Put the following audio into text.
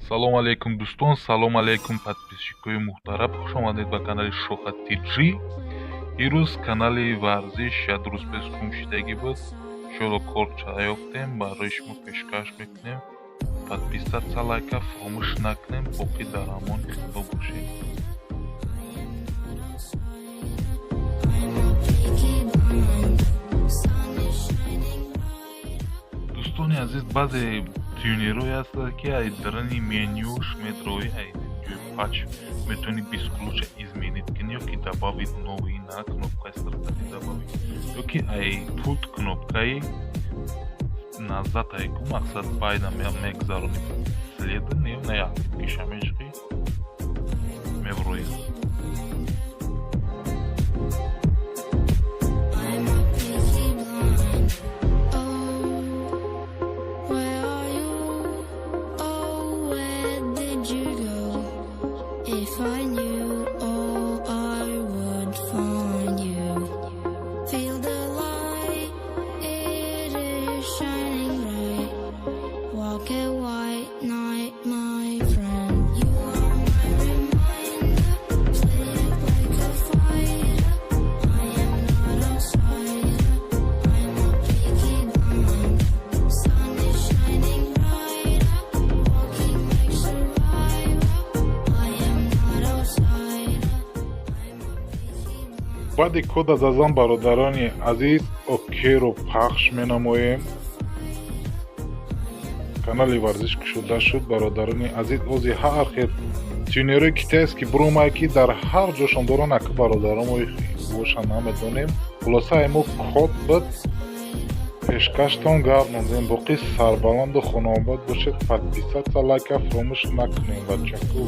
Салом алейкум дӯстон, салом алейкум подписчикои муҳтарам. Хушомадед ба канали Шоҳа Тиҷи. Ирӯз канали варзиш як рӯз пеш гумшидагӣ буд. Иншоалло корча ёфтем, барои шумо пешкаш мекунем. Подписаться, лайка фаромӯш накунем, боқӣ дар амон худо бошед. дӯстони азиз, баъзе тюнерҳое ҳастанд ки ай драни менюш медроӣ, ай ҷои пач метавонӣ 20 ключа изменид кунӣ, ёки добавид новый на кнопкаи стартари добавид, ёки ай пулт кнопкаи назад айку мақсад байда мегзаронӣ следа на як кишамешқи мевроӣ. If I knew all I would find you. Feel the light, it is shining bright. Walk a white night, my friend. You are my reminder, play it like a fighter. I am not outsider, I'm a peaky blind. Sun is shining brighter, walking like survivor. баъди код аз азам бародарони азиз океро пахш менамоем. канали варзиш кушода шуд. бародарони азиз ози ҳар хел тюнерҳои китайст ки буромай ки дар ҳар ҷошон доран ака бародаромои бошанд намедонем. хулоса мо код буд пешкаштон гардондем. боқӣ сарбаланду хонобод бошед. подписаться, лайка фаромӯш накунем. бачаку